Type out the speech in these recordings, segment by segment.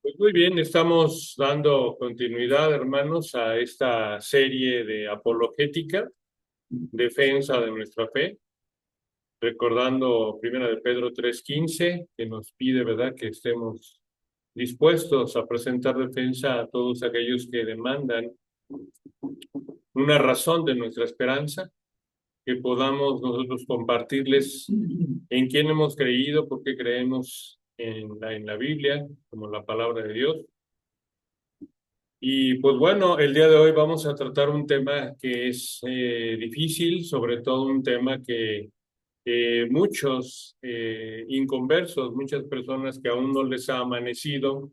Pues muy bien, estamos dando continuidad, hermanos, a esta serie de apologética, defensa de nuestra fe, recordando Primera de Pedro 3:15, que nos pide, ¿verdad?, que estemos dispuestos a presentar defensa a todos aquellos que demandan una razón de nuestra esperanza, que podamos nosotros compartirles en quién hemos creído, por qué creemos en la Biblia, como la palabra de Dios. Y pues bueno, el día de hoy vamos a tratar un tema que es difícil, sobre todo un tema que muchos inconversos, muchas personas que aún no les ha amanecido,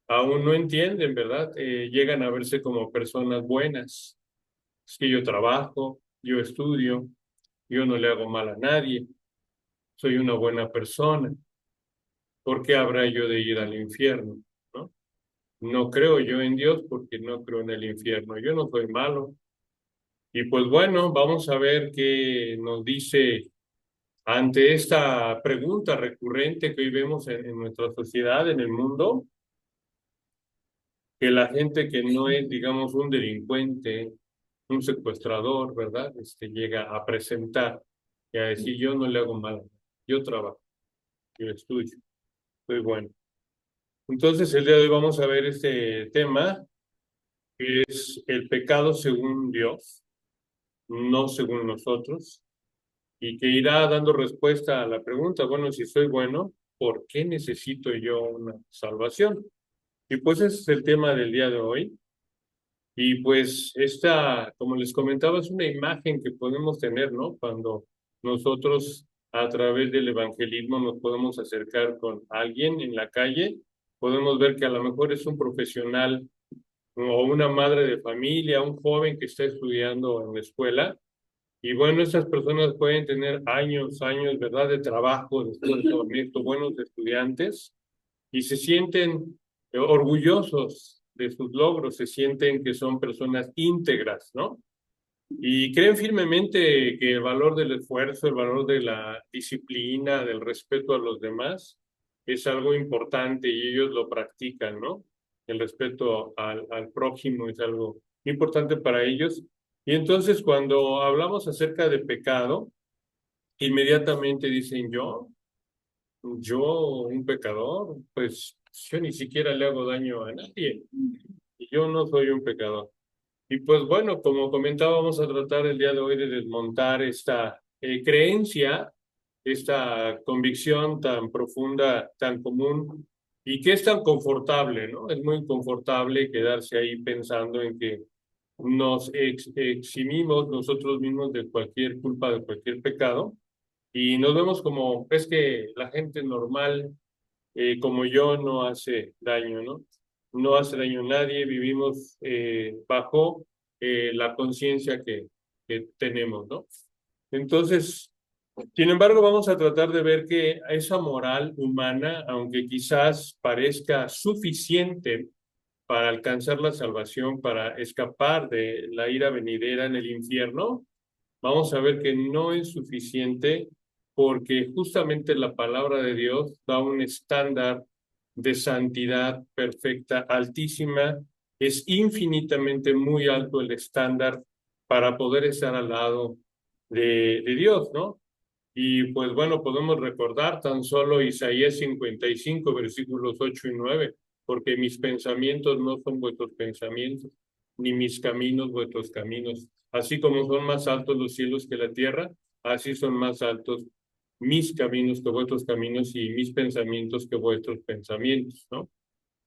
aún no entienden, ¿verdad? Llegan a verse como personas buenas. Es que yo trabajo, yo estudio, yo no le hago mal a nadie, soy una buena persona. ¿Por qué habrá yo de ir al infierno? ¿No? No creo yo en Dios porque no creo en el infierno. Yo no soy malo. Y pues bueno, vamos a ver qué nos dice ante esta pregunta recurrente que hoy vemos en nuestra sociedad, en el mundo, que la gente que no es, digamos, un delincuente, un secuestrador, ¿verdad? Llega a presentar y a decir, yo no le hago mal, yo trabajo, yo estudio, soy bueno. Entonces, el día de hoy vamos a ver este tema, que es el pecado según Dios, no según nosotros. Y que irá dando respuesta a la pregunta, bueno, si soy bueno, ¿por qué necesito yo una salvación? Y pues ese es el tema del día de hoy. Y pues esta, como les comentaba, es una imagen que podemos tener, ¿no? Cuando nosotros a través del evangelismo nos podemos acercar con alguien en la calle, podemos ver que a lo mejor es un profesional o una madre de familia, un joven que está estudiando en la escuela. Y bueno, esas personas pueden tener años, ¿verdad?, de trabajo, de esfuerzo honesto, buenos estudiantes, y se sienten orgullosos de sus logros, se sienten que son personas íntegras, ¿no? Y creen firmemente que el valor del esfuerzo, el valor de la disciplina, del respeto a los demás, es algo importante y ellos lo practican, ¿no? El respeto al prójimo es algo importante para ellos. Y entonces cuando hablamos acerca de pecado, inmediatamente dicen yo, un pecador, pues yo ni siquiera le hago daño a nadie y yo no soy un pecador. Y pues bueno, como comentaba, vamos a tratar el día de hoy de desmontar esta creencia, esta convicción tan profunda, tan común y que es tan confortable, ¿no? Es muy confortable quedarse ahí pensando en que nos eximimos nosotros mismos de cualquier culpa, de cualquier pecado y nos vemos como, es que la gente normal como yo no hace daño, ¿no? No hace daño a nadie, vivimos bajo la conciencia que tenemos, ¿no? Entonces, sin embargo, vamos a tratar de ver que esa moral humana, aunque quizás parezca suficiente para alcanzar la salvación, para escapar de la ira venidera en el infierno, vamos a ver que no es suficiente porque justamente la palabra de Dios da un estándar de santidad perfecta, altísima, es infinitamente muy alto el estándar para poder estar al lado de Dios, ¿no? Y pues bueno, podemos recordar tan solo Isaías 55, versículos 8 y 9, porque mis pensamientos no son vuestros pensamientos, ni mis caminos vuestros caminos. Así como son más altos los cielos que la tierra, así son más altos mis caminos que vuestros caminos y mis pensamientos que vuestros pensamientos, ¿no?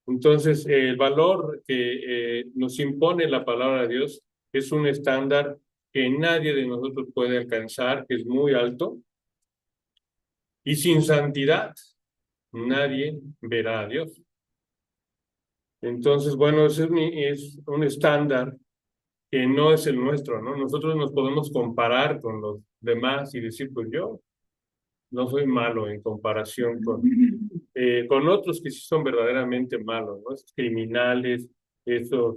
Entonces, el valor que nos impone la palabra de Dios es un estándar que nadie de nosotros puede alcanzar, que es muy alto, y sin santidad nadie verá a Dios. Entonces, bueno, ese es un estándar que no es el nuestro, ¿no? Nosotros nos podemos comparar con los demás y decir, pues yo no soy malo en comparación con otros que sí son verdaderamente malos, ¿no? Esos criminales, esos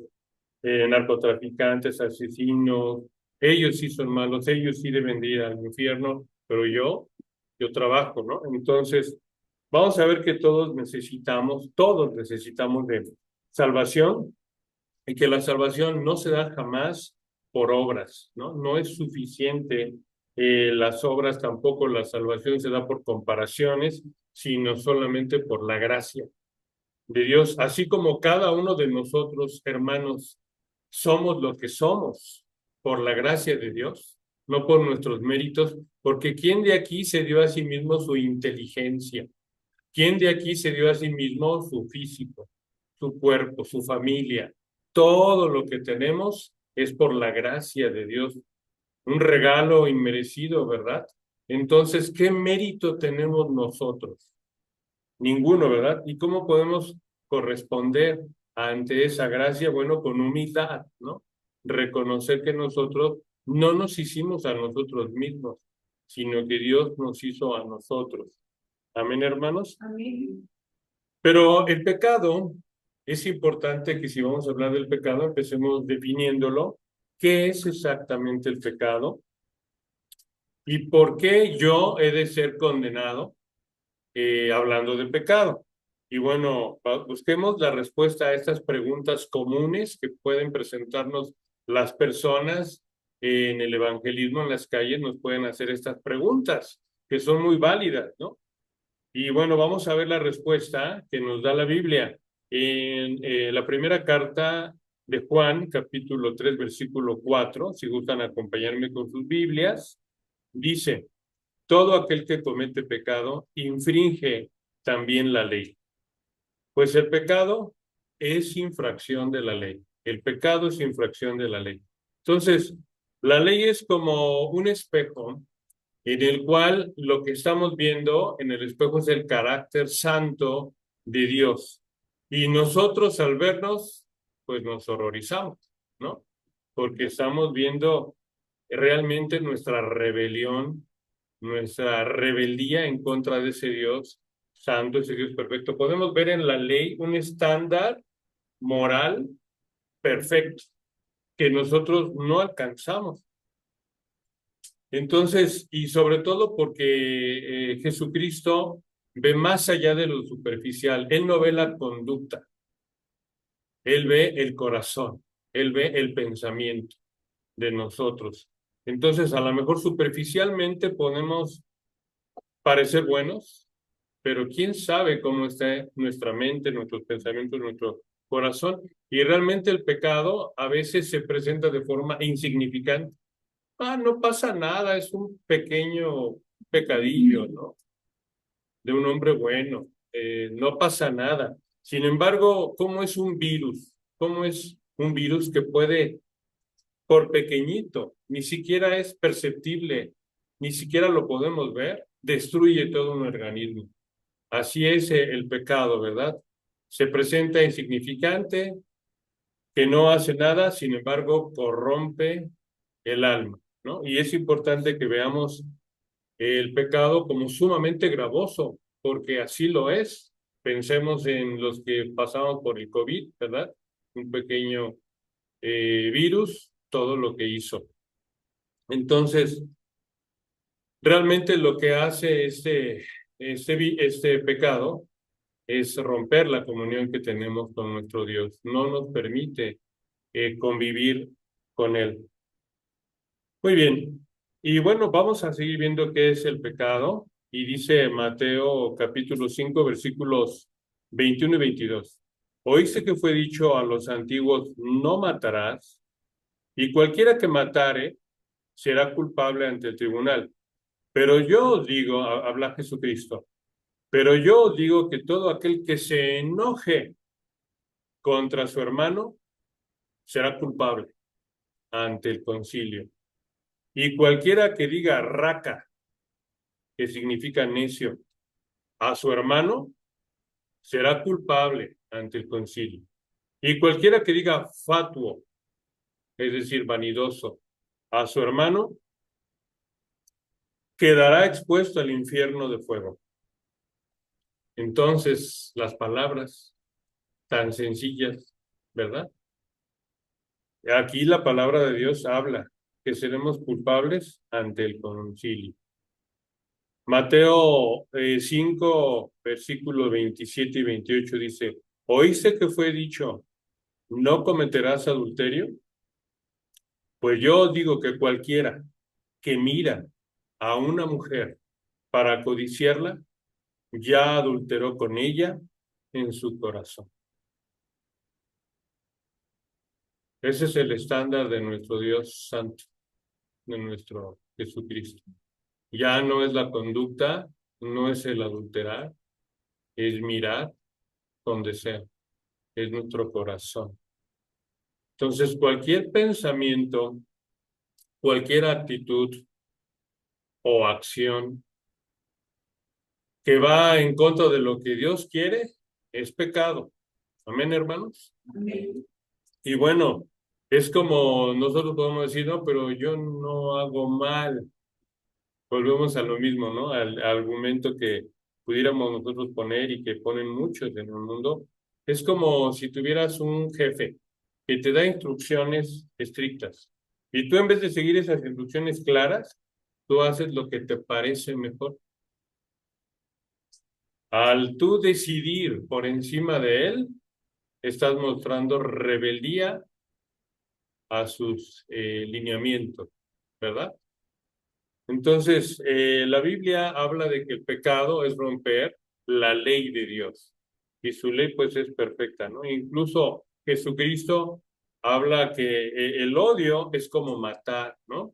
narcotraficantes, asesinos, ellos sí son malos, ellos sí deben de ir al infierno, pero yo trabajo, ¿no? Entonces, vamos a ver que todos necesitamos de salvación y que la salvación no se da jamás por obras, ¿no? No es suficiente las obras, tampoco la salvación se da por comparaciones, sino solamente por la gracia de Dios, así como cada uno de nosotros, hermanos, somos lo que somos por la gracia de Dios, no por nuestros méritos, porque ¿quién de aquí se dio a sí mismo su inteligencia? ¿Quién de aquí se dio a sí mismo su físico, su cuerpo, su familia? Todo lo que tenemos es por la gracia de Dios, un regalo inmerecido, ¿verdad? Entonces, ¿qué mérito tenemos nosotros? Ninguno, ¿verdad? ¿Y cómo podemos corresponder ante esa gracia? Bueno, con humildad, ¿no? Reconocer que nosotros no nos hicimos a nosotros mismos, sino que Dios nos hizo a nosotros. Amén, hermanos. Amén. Pero el pecado, es importante que si vamos a hablar del pecado, empecemos definiéndolo. ¿Qué es exactamente el pecado? ¿Y por qué yo he de ser condenado hablando de pecado? Y bueno, busquemos la respuesta a estas preguntas comunes que pueden presentarnos las personas en el evangelismo, en las calles, nos pueden hacer estas preguntas que son muy válidas, ¿no? Y bueno, vamos a ver la respuesta que nos da la Biblia. En la primera carta de Juan, capítulo 3, versículo 4, si gustan acompañarme con sus Biblias, dice: todo aquel que comete pecado infringe también la ley. Pues el pecado es infracción de la ley. El pecado es infracción de la ley. Entonces, la ley es como un espejo en el cual lo que estamos viendo en el espejo es el carácter santo de Dios. Y nosotros al vernos, pues nos horrorizamos, ¿no? Porque estamos viendo realmente nuestra rebeldía en contra de ese Dios santo, ese Dios perfecto. Podemos ver en la ley un estándar moral perfecto que nosotros no alcanzamos. Entonces, y sobre todo porque Jesucristo ve más allá de lo superficial. Él no ve la conducta, él ve el corazón, él ve el pensamiento de nosotros. Entonces, a lo mejor superficialmente podemos parecer buenos, pero quién sabe cómo está nuestra mente, nuestros pensamientos, nuestro corazón. Y realmente el pecado a veces se presenta de forma insignificante. Ah, no pasa nada, es un pequeño pecadillo, ¿no? De un hombre bueno, no pasa nada. Sin embargo, ¿cómo es un virus? ¿Cómo es un virus que puede, por pequeñito, ni siquiera es perceptible, ni siquiera lo podemos ver, destruye todo un organismo? Así es el pecado, ¿verdad? Se presenta insignificante, que no hace nada, sin embargo, corrompe el alma, ¿no? Y es importante que veamos el pecado como sumamente gravoso, porque así lo es. Pensemos en los que pasamos por el COVID, ¿verdad? Un pequeño virus, todo lo que hizo. Entonces, realmente lo que hace este pecado es romper la comunión que tenemos con nuestro Dios. No nos permite convivir con Él. Muy bien. Y bueno, vamos a seguir viendo qué es el pecado. Y dice Mateo capítulo 5 versículos 21 y 22. Oíste que fue dicho a los antiguos: no matarás, y cualquiera que matare será culpable ante el tribunal. Pero yo os digo, habla Jesucristo, pero yo os digo que todo aquel que se enoje contra su hermano será culpable ante el concilio. Y cualquiera que diga raca, que significa necio, a su hermano, será culpable ante el concilio. Y cualquiera que diga fatuo, es decir, vanidoso, a su hermano, quedará expuesto al infierno de fuego. Entonces, las palabras tan sencillas, ¿verdad? Aquí la palabra de Dios habla que seremos culpables ante el concilio. Mateo 5, versículos 27 y 28 dice, ¿oíste que fue dicho, no cometerás adulterio? Pues yo os digo que cualquiera que mira a una mujer para codiciarla, ya adulteró con ella en su corazón. Ese es el estándar de nuestro Dios Santo, de nuestro Jesucristo. Ya no es la conducta, no es el adulterar, es mirar con deseo, es nuestro corazón. Entonces, cualquier pensamiento, cualquier actitud o acción que va en contra de lo que Dios quiere, es pecado. Amén, hermanos. Amén. Y bueno, es como nosotros podemos decir, no, pero yo no hago mal. Volvemos a lo mismo, ¿no? Al argumento que pudiéramos nosotros poner y que ponen muchos en el mundo. Es como si tuvieras un jefe que te da instrucciones estrictas y tú en vez de seguir esas instrucciones claras, tú haces lo que te parece mejor. Al tú decidir por encima de él, estás mostrando rebeldía a sus lineamientos, ¿verdad? Entonces, la Biblia habla de que el pecado es romper la ley de Dios y su ley pues es perfecta, ¿no? Incluso Jesucristo habla que el odio es como matar, ¿no?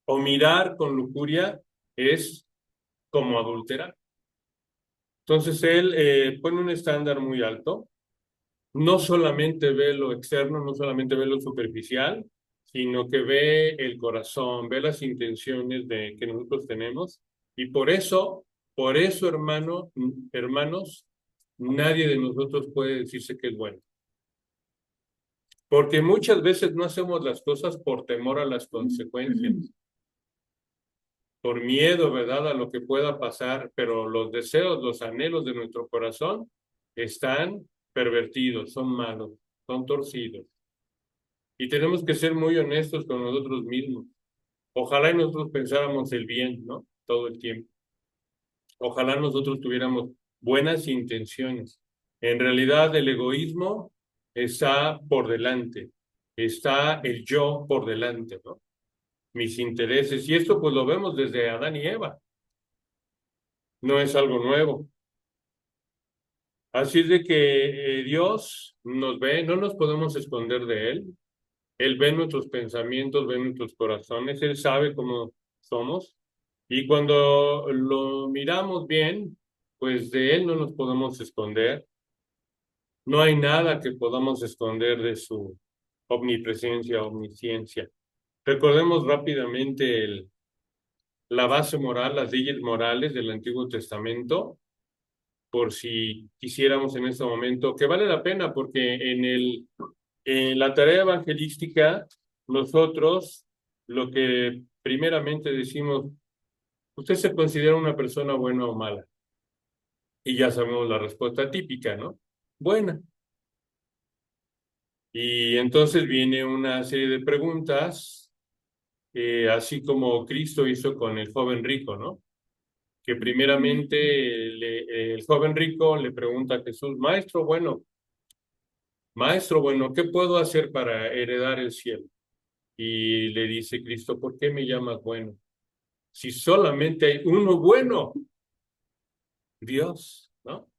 O mirar con lujuria es como adulterar. Entonces, él pone un estándar muy alto. No solamente ve lo externo, no solamente ve lo superficial, sino que ve el corazón, ve las intenciones que nosotros tenemos. Y por eso, hermanos, nadie de nosotros puede decirse que es bueno. Porque muchas veces no hacemos las cosas por temor a las consecuencias, por miedo, ¿verdad?, a lo que pueda pasar, pero los deseos, los anhelos de nuestro corazón están pervertidos, son malos, son torcidos. Y tenemos que ser muy honestos con nosotros mismos. Ojalá y nosotros pensáramos el bien, ¿no? Todo el tiempo. Ojalá nosotros tuviéramos buenas intenciones. En realidad el egoísmo está por delante, está el yo por delante, ¿no? Mis intereses. Y esto pues lo vemos desde Adán y Eva. No es algo nuevo. Así es de que Dios nos ve, no nos podemos esconder de Él. Él ve nuestros pensamientos, ve nuestros corazones, Él sabe cómo somos. Y cuando lo miramos bien, pues de Él no nos podemos esconder. No hay nada que podamos esconder de su omnipresencia, omnisciencia. Recordemos rápidamente la base moral, las leyes morales del Antiguo Testamento, por si quisiéramos en este momento, que vale la pena porque en la tarea evangelística, nosotros lo que primeramente decimos, ¿usted se considera una persona buena o mala? Y ya sabemos la respuesta típica, ¿no? Buena. Y entonces viene una serie de preguntas, así como Cristo hizo con el joven rico, ¿no? Que primeramente el joven rico le pregunta a Jesús, maestro bueno, ¿qué puedo hacer para heredar el cielo? Y le dice Cristo, ¿por qué me llamas bueno? Si solamente hay uno bueno, Dios, ¿no?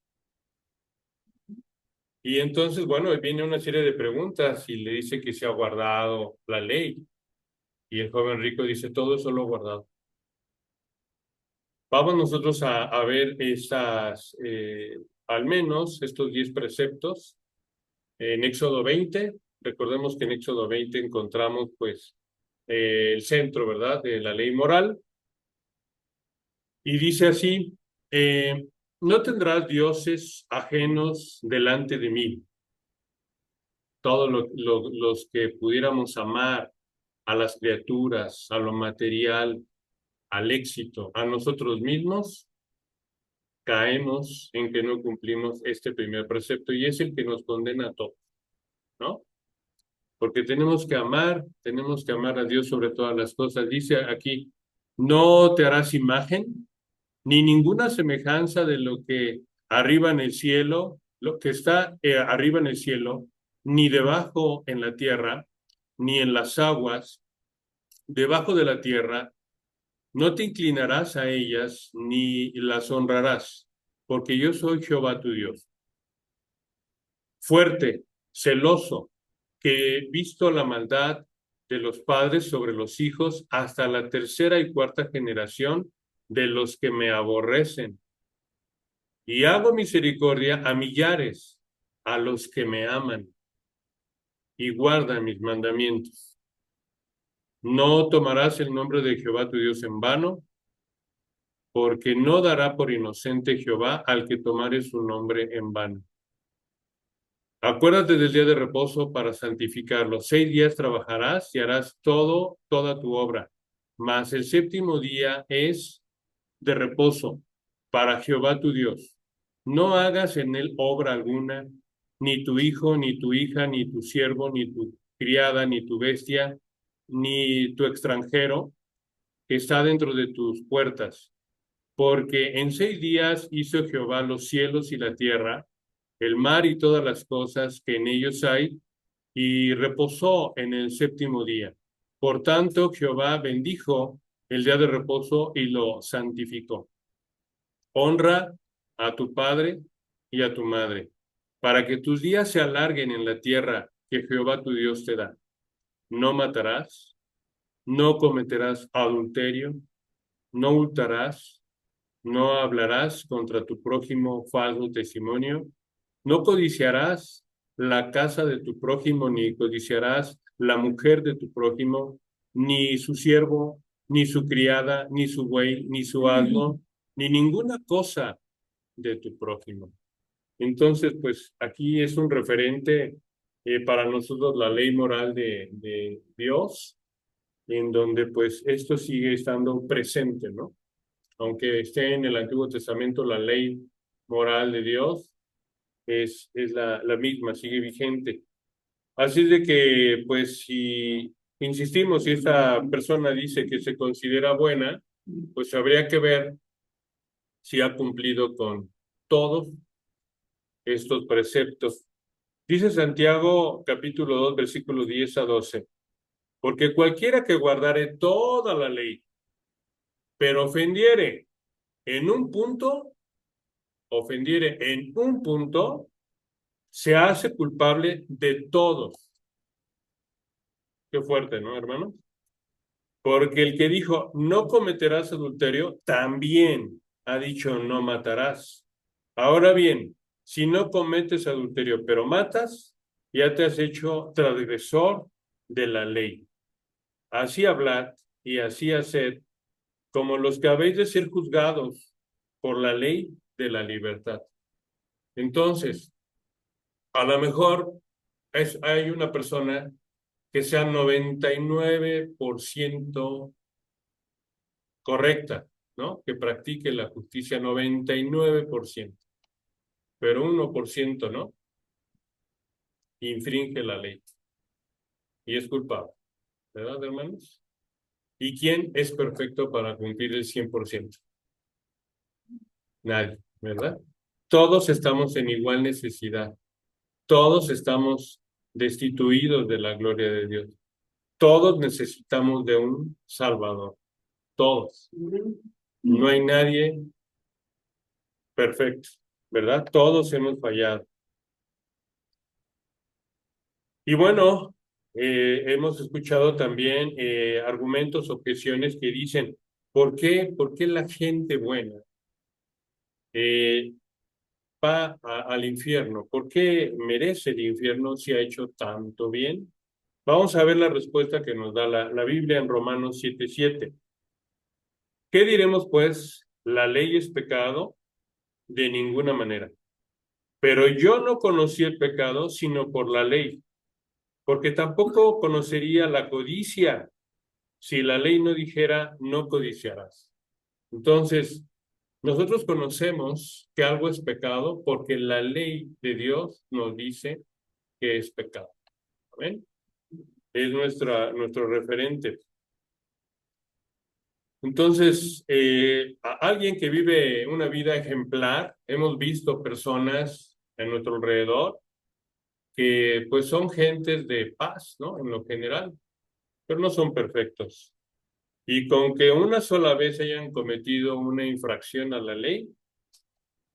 Y entonces, bueno, viene una serie de preguntas y le dice que se ha guardado la ley. Y el joven rico dice, todo eso lo he guardado. Vamos nosotros a ver al menos estos 10 preceptos en Éxodo 20. Recordemos que en Éxodo 20 encontramos, pues, el centro, ¿verdad?, de la ley moral. Y dice así, no tendrás dioses ajenos delante de mí. Todos los que pudiéramos amar a las criaturas, a lo material, al éxito, a nosotros mismos, caemos en que no cumplimos este primer precepto y es el que nos condena a todos, ¿no? Porque tenemos que amar a Dios sobre todas las cosas. Dice aquí, no te harás imagen, ni ninguna semejanza de lo que arriba en el cielo, lo que está arriba en el cielo, ni debajo en la tierra, ni en las aguas, debajo de la tierra. No te inclinarás a ellas, ni las honrarás, porque yo soy Jehová tu Dios, fuerte, celoso, que he visto la maldad de los padres sobre los hijos hasta la tercera y cuarta generación de los que me aborrecen. Y hago misericordia a millares, a los que me aman y guardan mis mandamientos. No tomarás el nombre de Jehová tu Dios en vano, porque no dará por inocente Jehová al que tomare su nombre en vano. Acuérdate del día de reposo para santificarlo. 6 días trabajarás y harás toda tu obra. Mas el séptimo día es de reposo para Jehová tu Dios. No hagas en él obra alguna, ni tu hijo, ni tu hija, ni tu siervo, ni tu criada, ni tu bestia, ni tu extranjero que está dentro de tus puertas. Porque en 6 días hizo Jehová los cielos y la tierra, el mar y todas las cosas que en ellos hay, y reposó en el séptimo día. Por tanto, Jehová bendijo el día de reposo y lo santificó. Honra a tu padre y a tu madre, para que tus días se alarguen en la tierra que Jehová tu Dios te da. No matarás, no cometerás adulterio, no hurtarás, no hablarás contra tu prójimo falso testimonio, no codiciarás la casa de tu prójimo, ni codiciarás la mujer de tu prójimo, ni su siervo, ni su criada, ni su buey, ni su asno, ni ninguna cosa de tu prójimo. Entonces, pues aquí es un referente para nosotros la ley moral de Dios, en donde pues esto sigue estando presente, ¿no? Aunque esté en el Antiguo Testamento la ley moral de Dios, es la misma, sigue vigente. Así de que, pues, si insistimos, si esta persona dice que se considera buena, pues habría que ver si ha cumplido con todos estos preceptos. Dice Santiago capítulo 2 versículos 10 a 12, porque cualquiera que guardare toda la ley, pero ofendiere en un punto, se hace culpable de todos. Qué fuerte, ¿no, hermano? Porque el que dijo, no cometerás adulterio, también ha dicho, no matarás. Ahora bien, si no cometes adulterio, pero matas, ya te has hecho transgresor de la ley. Así hablad y así haced, como los que habéis de ser juzgados por la ley de la libertad. Entonces, a lo mejor hay una persona que sea 99% correcta, ¿no? Que practique la justicia 99%, pero 1%, ¿no? Infringe la ley y es culpable, ¿verdad, hermanos? ¿Y quién es perfecto para cumplir el 100%? Nadie, ¿verdad? Todos estamos en igual necesidad. Todos estamos destituidos de la gloria de Dios. Todos necesitamos de un Salvador. Todos. No hay nadie perfecto, ¿verdad? Todos hemos fallado. Y bueno, hemos escuchado también argumentos, objeciones que dicen, ¿por qué la gente buena eh, va al infierno? ¿Por qué merece el infierno si ha hecho tanto bien? Vamos a ver la respuesta que nos da la Biblia en Romanos 7:7. ¿Qué diremos pues? ¿La ley es pecado? De ninguna manera. Pero yo no conocí el pecado sino por la ley, porque tampoco conocería la codicia si la ley no dijera no codiciarás. Entonces, nosotros conocemos que algo es pecado porque la ley de Dios nos dice que es pecado. ¿Amén? Es nuestro referente. Entonces, alguien que vive una vida ejemplar, hemos visto personas en nuestro alrededor que pues son gentes de paz, ¿no? En lo general, pero no son perfectos. Y con que una sola vez hayan cometido una infracción a la ley,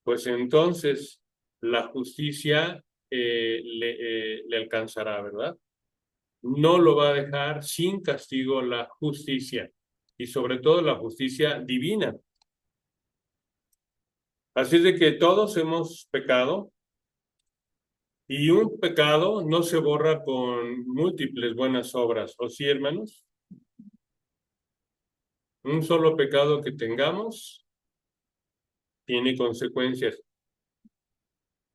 pues entonces la justicia le alcanzará, ¿verdad? No lo va a dejar sin castigo la justicia y sobre todo la justicia divina. Así es de que todos hemos pecado y un pecado no se borra con múltiples buenas obras, ¿o sí, hermanos? Un solo pecado que tengamos tiene consecuencias.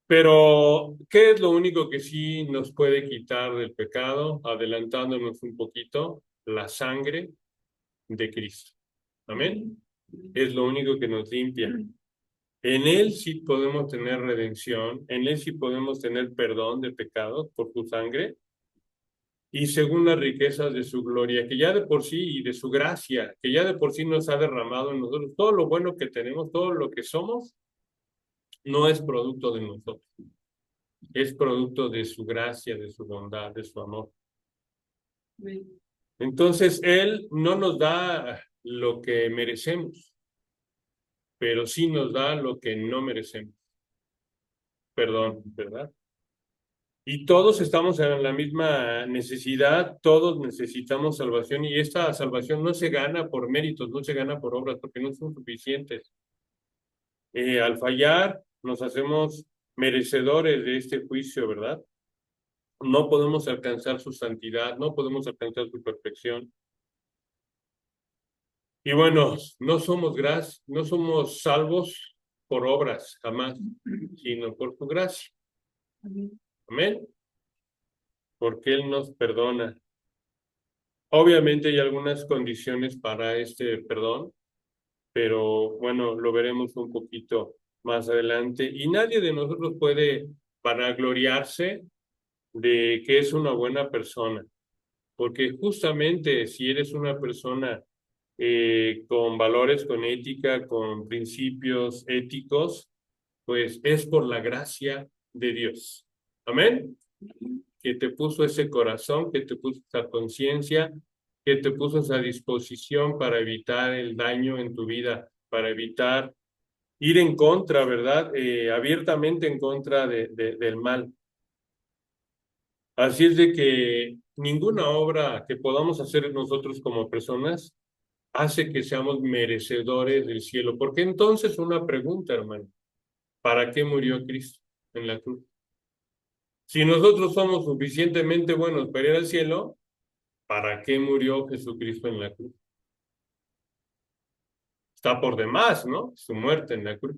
Pero, ¿qué es lo único que sí nos puede quitar del pecado? Adelantándonos un poquito, la sangre de Cristo. Amén. Es lo único que nos limpia. En Él sí podemos tener redención, en Él sí podemos tener perdón de pecados por su sangre y según las riquezas de su gloria, que ya de por sí y de su gracia, que ya de por sí nos ha derramado en nosotros. Todo lo bueno que tenemos, todo lo que somos, no es producto de nosotros, es producto de su gracia, de su bondad, de su amor. Entonces, Él no nos da lo que merecemos, pero sí nos da lo que no merecemos. Perdón, ¿verdad? Y todos estamos en la misma necesidad, todos necesitamos salvación y esta salvación no se gana por méritos, no se gana por obras, porque no son suficientes. Al fallar, nos hacemos merecedores de este juicio, ¿verdad? No podemos alcanzar su santidad, no podemos alcanzar su perfección. Y bueno, no somos salvos por obras, jamás, sino por su gracia. Amén. Porque Él nos perdona. Obviamente hay algunas condiciones para este perdón, pero bueno, lo veremos un poquito más adelante. Y nadie de nosotros puede vanagloriarse de que es una buena persona, porque justamente si eres una persona con valores, con ética, con principios éticos, pues es por la gracia de Dios. Amén. Que te puso ese corazón, que te puso esa conciencia, que te puso esa disposición para evitar el daño en tu vida, para evitar ir en contra, ¿verdad? Abiertamente en contra del mal. Así es de que ninguna obra que podamos hacer nosotros como personas hace que seamos merecedores del cielo. Porque entonces una pregunta, hermano, ¿para qué murió Cristo en la cruz? Si nosotros somos suficientemente buenos para ir al cielo, ¿para qué murió Jesucristo en la cruz? Está por demás, ¿no? Su muerte en la cruz.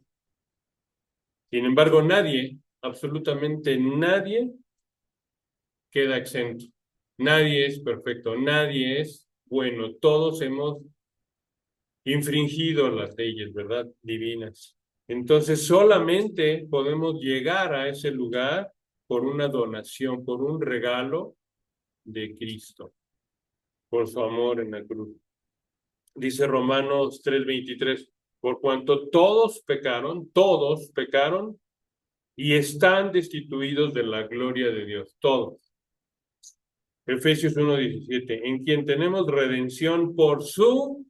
Sin embargo, nadie, absolutamente nadie, queda exento. Nadie es perfecto, nadie es bueno. Todos hemos infringido las leyes, ¿verdad? Divinas. Entonces, solamente podemos llegar a ese lugar por una donación, por un regalo de Cristo, por su amor en la cruz. Dice Romanos 3:23, por cuanto todos pecaron y están destituidos de la gloria de Dios, todos. Efesios 1:17, en quien tenemos redención por su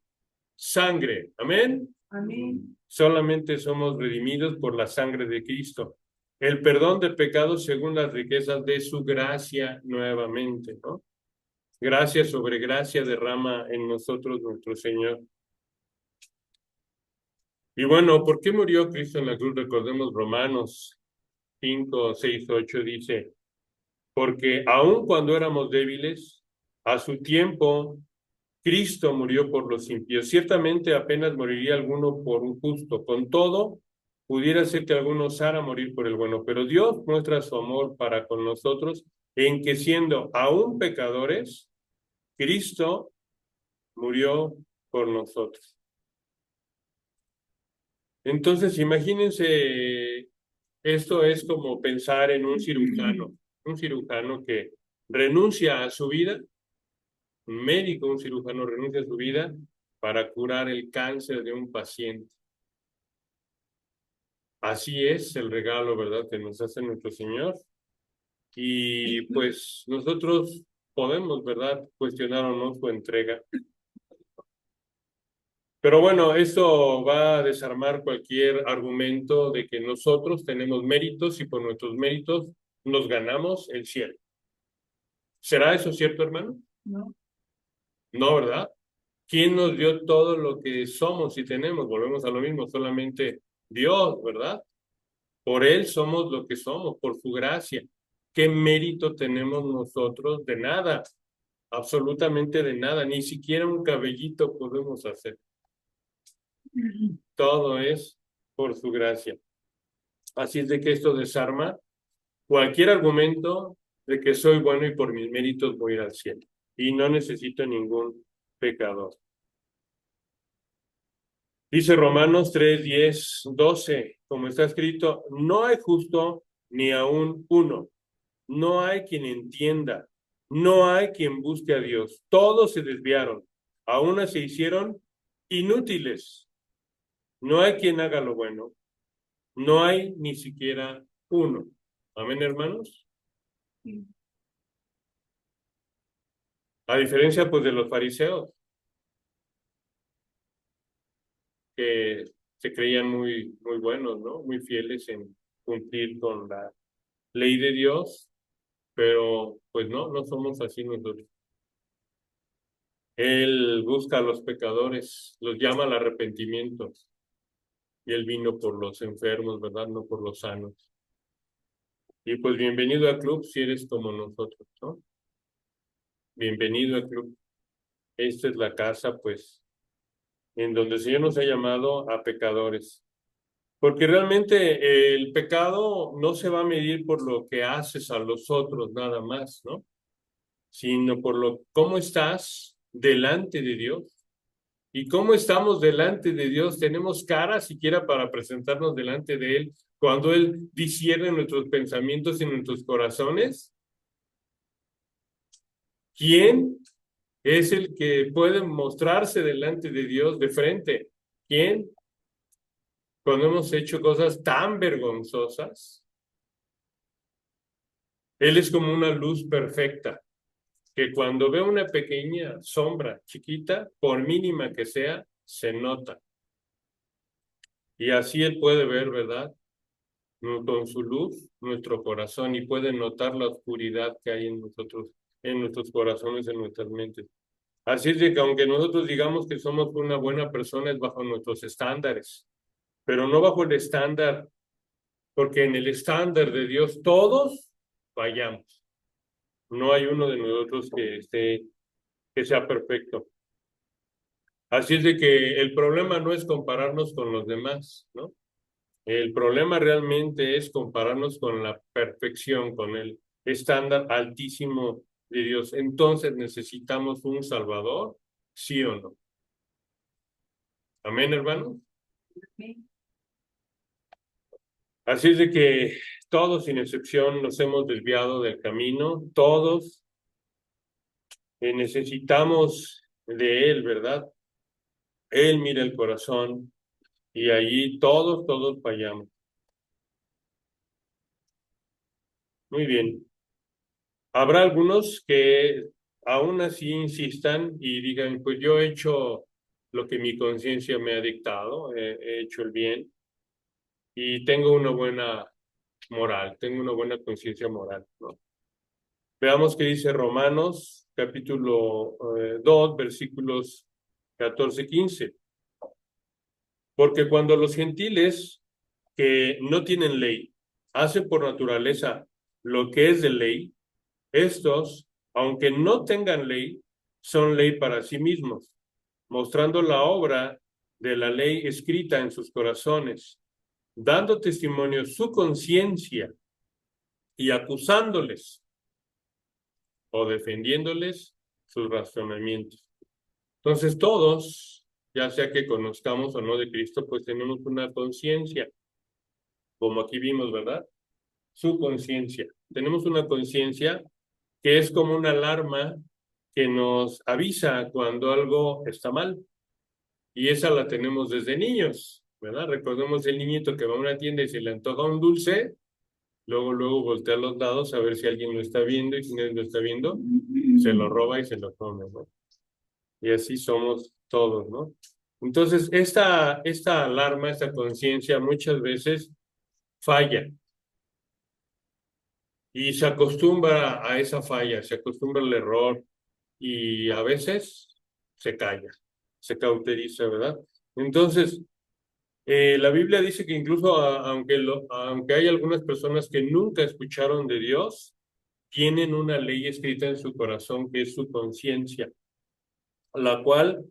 sangre. Amén. Amén. Solamente somos redimidos por la sangre de Cristo. El perdón de pecados según las riquezas de su gracia nuevamente, ¿no? Gracia sobre gracia derrama en nosotros nuestro Señor. Y bueno, ¿por qué murió Cristo en la cruz? Recordemos Romanos 5:6-8 dice, porque aun cuando éramos débiles, a su tiempo Cristo murió por los impíos. Ciertamente apenas moriría alguno por un justo. Con todo, pudiera ser que alguno osara morir por el bueno. Pero Dios muestra su amor para con nosotros en que siendo aún pecadores, Cristo murió por nosotros. Entonces, imagínense, esto es como pensar en un cirujano que renuncia a su vida, un médico, un cirujano renuncia a su vida para curar el cáncer de un paciente. Así es el regalo, ¿verdad?, que nos hace nuestro Señor. Y pues nosotros podemos, ¿verdad?, cuestionar o no su entrega. Pero bueno, esto va a desarmar cualquier argumento de que nosotros tenemos méritos y por nuestros méritos nos ganamos el cielo. ¿Será eso cierto, hermano? No. No, ¿verdad? ¿Quién nos dio todo lo que somos y tenemos? Volvemos a lo mismo, solamente Dios, ¿verdad? Por Él somos lo que somos, por su gracia. ¿Qué mérito tenemos nosotros? De nada, absolutamente de nada, ni siquiera un cabellito podemos hacer. Todo es por su gracia. Así es de que esto desarma cualquier argumento de que soy bueno y por mis méritos voy a ir al cielo. Y no necesito ningún pecador. Dice Romanos 3, 10, 12, como está escrito, no hay justo ni aún uno, no hay quien entienda, no hay quien busque a Dios. Todos se desviaron, a una se hicieron inútiles. No hay quien haga lo bueno, no hay ni siquiera uno. Amén, hermanos. A diferencia, pues, de los fariseos, que se creían muy, muy buenos, ¿no? Muy fieles en cumplir con la ley de Dios, pero pues no, no somos así nosotros. Él busca a los pecadores, los llama al arrepentimiento, y Él vino por los enfermos, ¿verdad? No por los sanos. Y pues bienvenido al club si eres como nosotros, ¿no? Bienvenido al club. Esta es la casa, pues, en donde el Señor nos ha llamado a pecadores. Porque realmente el pecado no se va a medir por lo que haces a los otros nada más, ¿no? Sino por cómo estás delante de Dios. ¿Y cómo estamos delante de Dios? ¿Tenemos cara siquiera para presentarnos delante de Él cuando Él discierne nuestros pensamientos y nuestros corazones? ¿Quién es el que puede mostrarse delante de Dios de frente? ¿Quién? Cuando hemos hecho cosas tan vergonzosas. Él es como una luz perfecta, que cuando ve una pequeña sombra chiquita, por mínima que sea, se nota. Y así Él puede ver, ¿verdad?, con su luz, nuestro corazón, y puede notar la oscuridad que hay en nosotros, en nuestros corazones, en nuestras mentes. Así es de que aunque nosotros digamos que somos una buena persona, es bajo nuestros estándares, pero no bajo el estándar, porque en el estándar de Dios todos fallamos. No hay uno de nosotros que sea perfecto. Así es de que el problema no es compararnos con los demás, ¿no? El problema realmente es compararnos con la perfección, con el estándar altísimo de Dios. Entonces necesitamos un Salvador, ¿sí o no? Amén, hermano. Así es de que todos, sin excepción, nos hemos desviado del camino. Todos necesitamos de Él, ¿verdad? Él mira el corazón y allí todos fallamos. Muy bien. Habrá algunos que aún así insistan y digan, pues yo he hecho lo que mi conciencia me ha dictado, he hecho el bien y tengo una buena moral, tengo una buena conciencia moral, ¿no? Veamos qué dice Romanos, capítulo 2, versículos 14-15. Porque cuando los gentiles que no tienen ley hacen por naturaleza lo que es de ley, estos, aunque no tengan ley, son ley para sí mismos, mostrando la obra de la ley escrita en sus corazones, dando testimonio su conciencia y acusándoles o defendiéndoles sus razonamientos. Entonces todos, ya sea que conozcamos o no de Cristo, pues tenemos una conciencia, como aquí vimos, ¿verdad? Su conciencia. Tenemos una conciencia que es como una alarma que nos avisa cuando algo está mal. y esa la tenemos desde niños, ¿verdad? Recordemos el niñito que va a una tienda y se le antoja un dulce, luego voltea a los lados a ver si alguien lo está viendo, y si nadie lo está viendo, se lo roba y se lo come, ¿no? Y así somos todos, ¿no? Entonces, esta alarma, esta conciencia muchas veces falla y se acostumbra a esa falla, se acostumbra al error y a veces se calla, se cauteriza, ¿verdad? Entonces, la Biblia dice que incluso aunque hay algunas personas que nunca escucharon de Dios, tienen una ley escrita en su corazón que es su conciencia, la cual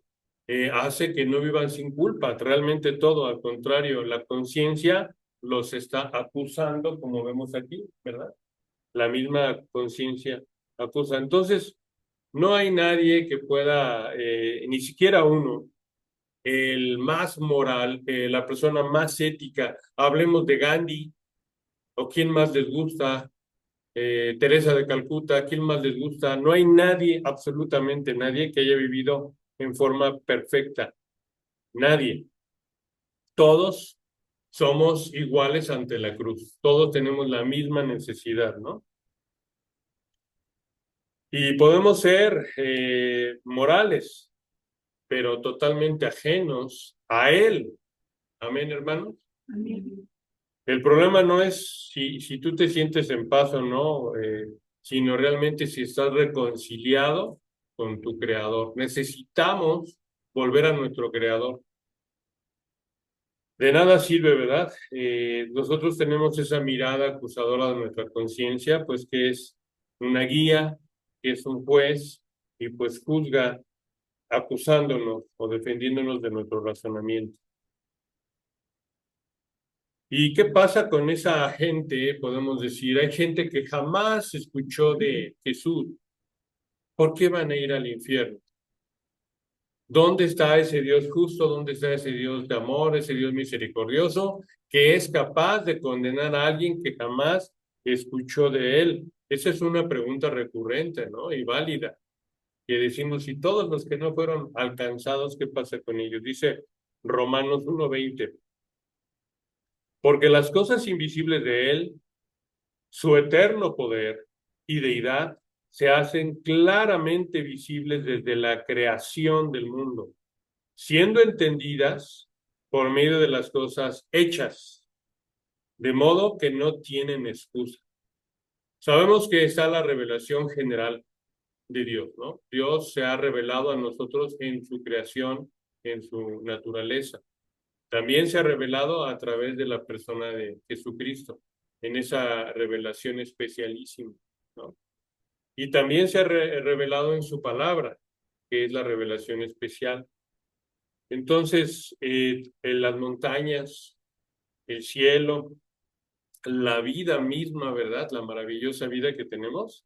hace que no vivan sin culpa. Realmente todo, al contrario, la conciencia los está acusando, como vemos aquí, ¿verdad? La misma conciencia acusa. Entonces, no hay nadie que pueda, ni siquiera uno, el más moral, la persona más ética. Hablemos de Gandhi, o quién más les gusta, Teresa de Calcuta, quién más les gusta. No hay nadie, absolutamente nadie, que haya vivido en forma perfecta. Nadie. Todos somos iguales ante la cruz. Todos tenemos la misma necesidad, ¿no? Y podemos ser morales, pero totalmente ajenos a Él. Amén, hermanos. Amén. El problema no es si tú te sientes en paz o no, sino realmente si estás reconciliado con tu Creador. Necesitamos volver a nuestro Creador. De nada sirve, ¿verdad? Nosotros tenemos esa mirada acusadora de nuestra conciencia, pues que es una guía, que es un juez, y pues juzga acusándonos o defendiéndonos de nuestro razonamiento. ¿Y qué pasa con esa gente? Podemos decir, hay gente que jamás escuchó de Jesús. ¿Por qué van a ir al infierno? ¿Dónde está ese Dios justo? ¿Dónde está ese Dios de amor, ese Dios misericordioso, que es capaz de condenar a alguien que jamás escuchó de él? Esa es una pregunta recurrente, ¿no? Y válida, que decimos, si todos los que no fueron alcanzados, ¿qué pasa con ellos? Dice Romanos 1:20, porque las cosas invisibles de él, su eterno poder y deidad, se hacen claramente visibles desde la creación del mundo, siendo entendidas por medio de las cosas hechas, de modo que no tienen excusa. Sabemos que está la revelación general de Dios, ¿no? Dios se ha revelado a nosotros en su creación, en su naturaleza. También se ha revelado a través de la persona de Jesucristo, en esa revelación especialísima, ¿no? Y también se ha revelado en su palabra, que es la revelación especial. Entonces, en las montañas, el cielo, la vida misma, ¿verdad? La maravillosa vida que tenemos,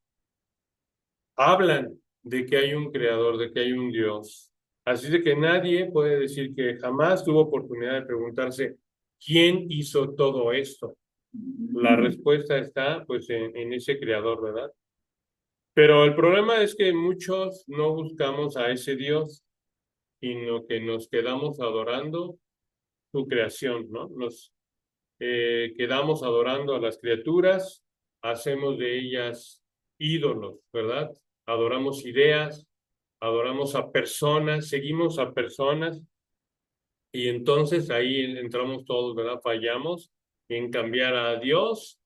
hablan de que hay un creador, de que hay un Dios. Así de que nadie puede decir que jamás tuvo oportunidad de preguntarse, ¿quién hizo todo esto? La respuesta está, pues, en ese creador, ¿verdad? Pero el problema es que muchos no buscamos a ese Dios, sino que nos quedamos adorando su creación, ¿no? Nos quedamos adorando a las criaturas, hacemos de ellas ídolos, ¿verdad? Adoramos ideas, adoramos a personas, seguimos a personas, y entonces ahí entramos todos, ¿verdad? Fallamos en cambiar a Dios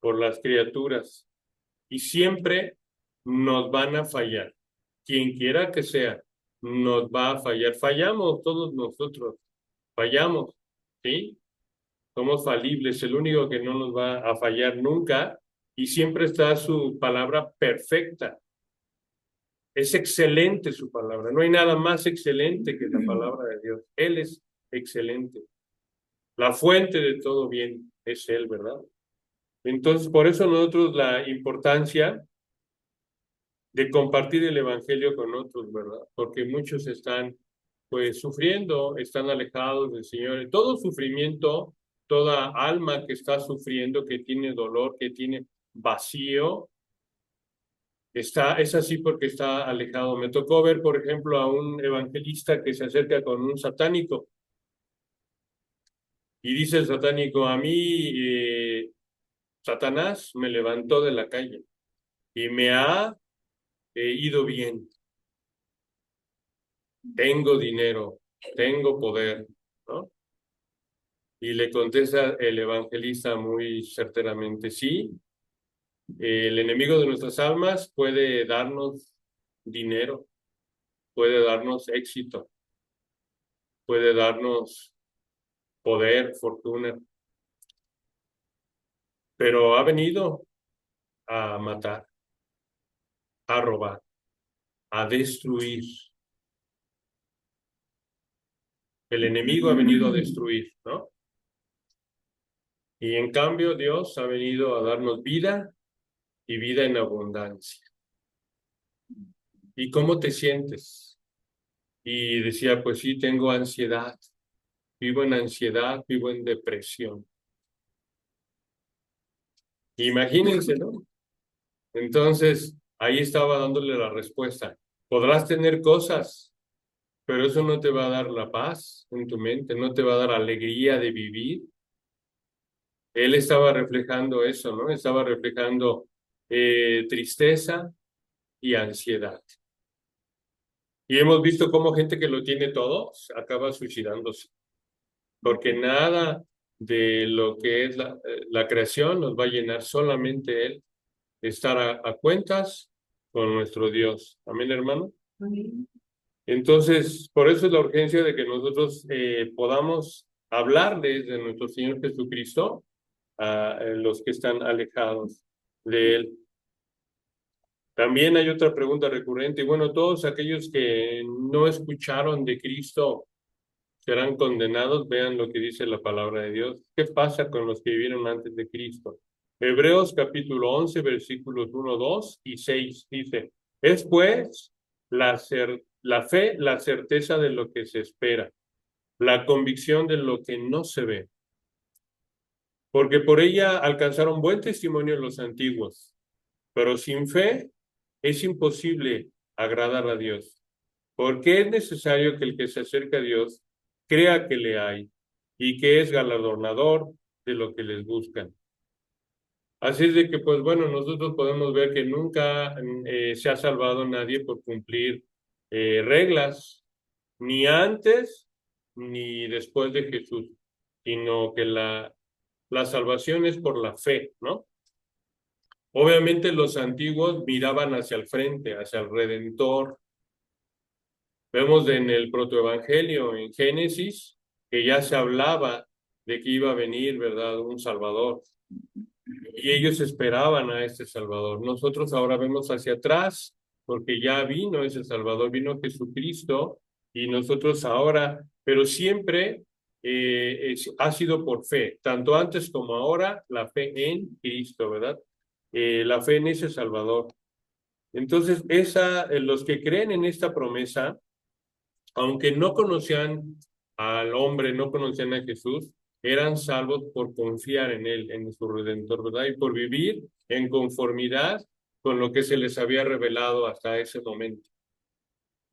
por las criaturas, y siempre nos van a fallar. Quien quiera que sea, nos va a fallar. Fallamos todos nosotros, fallamos, ¿sí? Somos falibles, el único que no nos va a fallar nunca, y siempre está su palabra perfecta. Es excelente su palabra, no hay nada más excelente que la palabra de Dios. Él es excelente. La fuente de todo bien es Él, ¿verdad? Entonces, por eso nosotros la importancia de compartir el evangelio con otros, ¿verdad? Porque muchos están, pues, sufriendo, están alejados del Señor. Y todo sufrimiento, toda alma que está sufriendo, que tiene dolor, que tiene vacío, es así porque está alejado. Me tocó ver, por ejemplo, a un evangelista que se acerca con un satánico y dice el satánico, a mí Satanás me levantó de la calle y me ha ido bien. Tengo dinero, tengo poder, ¿no? Y le contesta el evangelista muy certeramente, sí, el enemigo de nuestras almas puede darnos dinero, puede darnos éxito, puede darnos poder, fortuna, pero ha venido a matar, a robar, a destruir. El enemigo ha venido a destruir, ¿no? Y en cambio Dios ha venido a darnos vida y vida en abundancia. ¿Y cómo te sientes? Y decía, pues sí, tengo ansiedad, vivo en ansiedad, vivo en depresión. Imagínense, ¿no? Entonces, ahí estaba dándole la respuesta. Podrás tener cosas, pero eso no te va a dar la paz en tu mente, no te va a dar alegría de vivir. Él estaba reflejando eso, ¿no? Estaba reflejando tristeza y ansiedad. Y hemos visto cómo gente que lo tiene todo acaba suicidándose, porque nada de lo que es la creación nos va a llenar, solamente Él, estar a cuentas con nuestro Dios. Amén, hermano. Amén. Entonces, por eso es la urgencia de que nosotros podamos hablarles de nuestro Señor Jesucristo a los que están alejados de Él. También hay otra pregunta recurrente, y bueno, todos aquellos que no escucharon de Cristo serán condenados. Vean lo que dice la palabra de Dios. ¿Qué pasa con los que vivieron antes de Cristo? Hebreos capítulo 11, versículos 1, 2 y 6 dice, es pues la fe, la certeza de lo que se espera, la convicción de lo que no se ve, porque por ella alcanzaron buen testimonio los antiguos, pero sin fe es imposible agradar a Dios, porque es necesario que el que se acerca a Dios crea que le hay y que es galardonador de lo que les buscan. Así es de que, pues bueno, nosotros podemos ver que nunca se ha salvado nadie por cumplir reglas, ni antes ni después de Jesús, sino que la salvación es por la fe, ¿no? Obviamente los antiguos miraban hacia el frente, hacia el Redentor. Vemos en el protoevangelio, en Génesis, que ya se hablaba de que iba a venir, ¿verdad?, un Salvador. Y ellos esperaban a este Salvador. Nosotros ahora vemos hacia atrás, porque ya vino ese Salvador, vino Jesucristo, y nosotros ahora, pero siempre ha sido por fe, tanto antes como ahora, la fe en Cristo, ¿verdad? La fe en ese Salvador. Entonces, los que creen en esta promesa, aunque no conocían al hombre, no conocían a Jesús, eran salvos por confiar en Él, en su Redentor, ¿verdad? Y por vivir en conformidad con lo que se les había revelado hasta ese momento.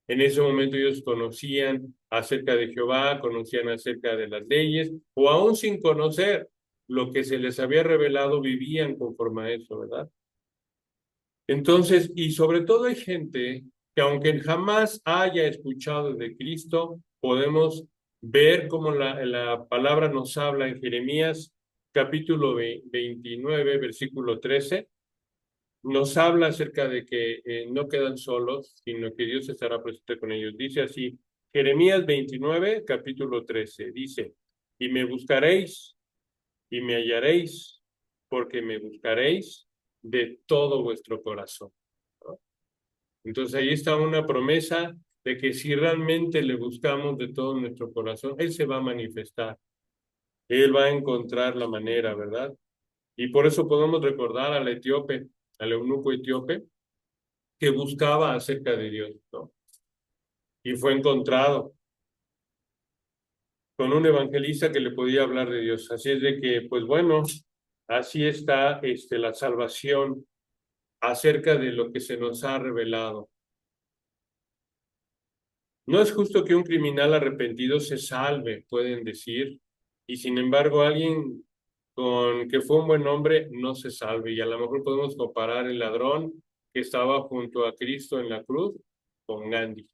En ese momento ellos conocían acerca de Jehová, conocían acerca de las leyes, o aún sin conocer lo que se les había revelado, vivían conforme a eso, ¿verdad? Entonces, y sobre todo hay gente que aunque jamás haya escuchado de Cristo, podemos ver cómo la palabra nos habla en Jeremías capítulo 29, versículo 13, nos habla acerca de que no quedan solos, sino que Dios estará presente con ellos. Dice así, Jeremías 29, capítulo 13, dice, y me buscaréis y me hallaréis, porque me buscaréis de todo vuestro corazón, ¿no? Entonces ahí está una promesa de que si realmente le buscamos de todo nuestro corazón, Él se va a manifestar, Él va a encontrar la manera, ¿verdad? Y por eso podemos recordar al etíope, al eunuco etíope, que buscaba acerca de Dios, ¿no? Y fue encontrado con un evangelista que le podía hablar de Dios. Así es de que, pues bueno, así está la salvación. acerca de lo que se nos ha revelado. No es justo que un criminal arrepentido se salve, pueden decir, y sin embargo alguien con que fue un buen hombre no se salve. Y a lo mejor podemos comparar el ladrón que estaba junto a Cristo en la cruz con Gandhi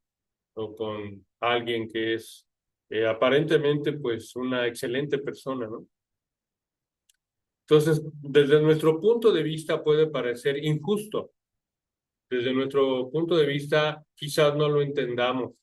o con alguien que es aparentemente pues una excelente persona, ¿no? Entonces, desde nuestro punto de vista puede parecer injusto. Desde nuestro punto de vista quizás no lo entendamos.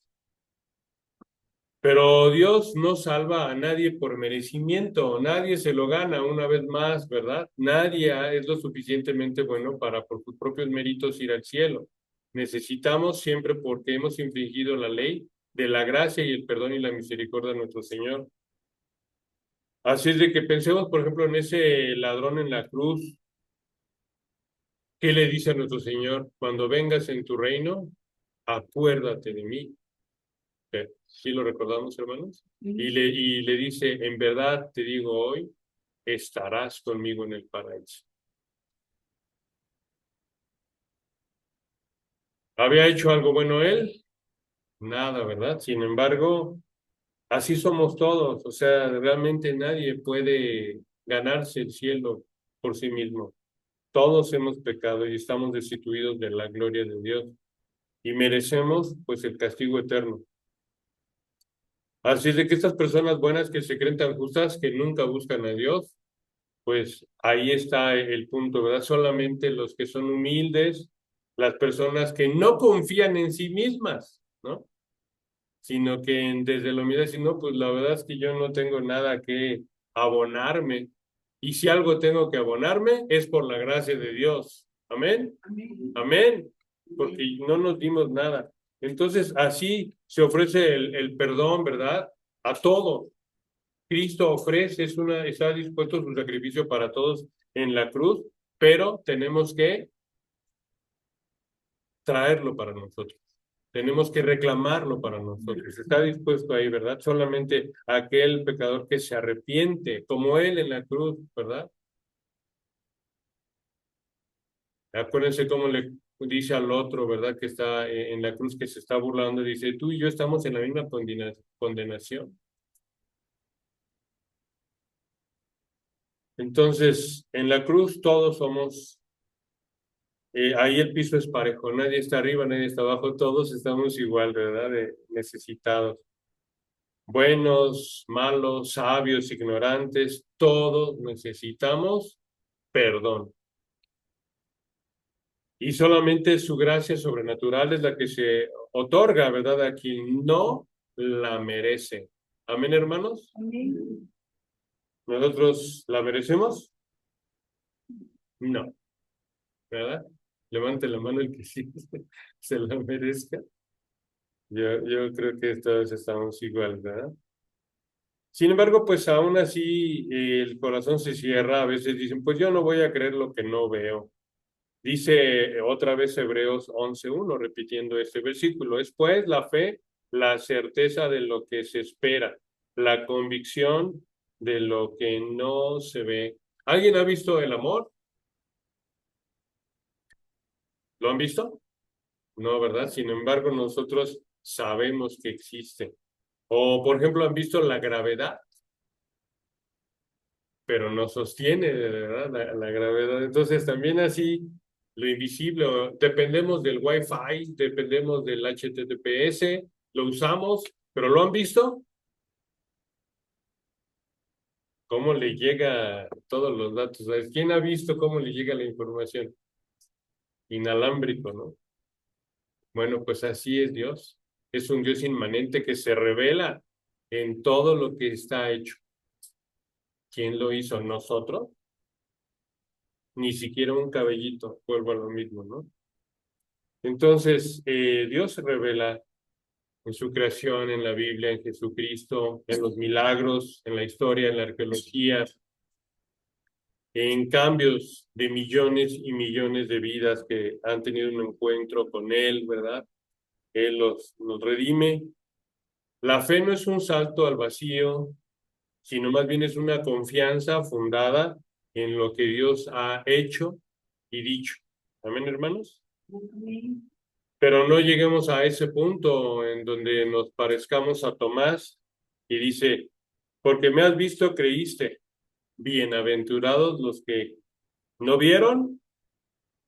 Pero Dios no salva a nadie por merecimiento, nadie se lo gana una vez más, ¿verdad? Nadie es lo suficientemente bueno para por sus propios méritos ir al cielo. Necesitamos siempre, porque hemos infringido la ley, de la gracia y el perdón y la misericordia de nuestro Señor. Así es de que pensemos, por ejemplo, en ese ladrón en la cruz. ¿Qué le dice a nuestro Señor? Cuando vengas en tu reino, acuérdate de mí. ¿Sí lo recordamos, hermanos? Y le dice, en verdad te digo hoy, estarás conmigo en el paraíso. ¿Había hecho algo bueno él? Nada, ¿verdad? Sin embargo, así somos todos. O sea, realmente nadie puede ganarse el cielo por sí mismo. Todos hemos pecado y estamos destituidos de la gloria de Dios y merecemos pues el castigo eterno. Así es de que estas personas buenas que se creen tan justas que nunca buscan a Dios, pues ahí está el punto, ¿verdad? Solamente los que son humildes, las personas que no confían en sí mismas, ¿no? Sino que desde la humildad dicen, no, pues la verdad es que yo no tengo nada que abonarme. Y si algo tengo que abonarme es por la gracia de Dios. Amén. Amén. Amén. Porque no nos dimos nada. Entonces, así se ofrece el perdón, ¿verdad? A todos. Cristo ofrece, está dispuesto su sacrificio para todos en la cruz, pero tenemos que traerlo para nosotros. Tenemos que reclamarlo para nosotros. Está dispuesto ahí, ¿verdad? Solamente aquel pecador que se arrepiente, como él en la cruz, ¿verdad? Acuérdense cómo le dice al otro, ¿verdad? Que está en la cruz, que se está burlando, dice, tú y yo estamos en la misma condenación. Entonces, en la cruz todos somos, ahí el piso es parejo, nadie está arriba, nadie está abajo, todos estamos igual, ¿verdad? Necesitados. Buenos, malos, sabios, ignorantes, todos necesitamos perdón. Y solamente su gracia sobrenatural es la que se otorga, ¿verdad? A quien no la merece. Amén, hermanos. Amén. ¿Nosotros la merecemos? No, ¿verdad? Levante la mano el que sí se la merezca. Yo creo que todos estamos igual, ¿verdad? Sin embargo, pues aún así el corazón se cierra. A veces dicen, pues yo no voy a creer lo que no veo. Dice otra vez Hebreos 11:1, repitiendo este versículo. Es pues la fe, la certeza de lo que se espera, la convicción de lo que no se ve. ¿Alguien ha visto el amor? ¿Lo han visto? No, ¿verdad? Sin embargo, nosotros sabemos que existe. O, por ejemplo, han visto la gravedad, pero no sostiene, ¿verdad? La gravedad. Entonces, también así, lo invisible, dependemos del Wi-Fi, dependemos del HTTPS, lo usamos, pero ¿lo han visto? ¿Cómo le llega todos los datos? ¿Sabes? ¿Quién ha visto cómo le llega la información? Inalámbrico, ¿no? Bueno, pues así es Dios. Es un Dios inmanente que se revela en todo lo que está hecho. ¿Quién lo hizo? ¿Nosotros? Ni siquiera un cabellito, vuelvo a lo mismo, ¿no? Entonces, Dios se revela en su creación, en la Biblia, en Jesucristo, en los milagros, en la historia, en la arqueología, en cambios de millones y millones de vidas que han tenido un encuentro con Él, ¿verdad? Él nos redime. La fe no es un salto al vacío, sino más bien es una confianza fundada en lo que Dios ha hecho y dicho. Amén, hermanos. Pero no lleguemos a ese punto en donde nos parezcamos a Tomás y dice, porque me has visto, creíste. Bienaventurados los que no vieron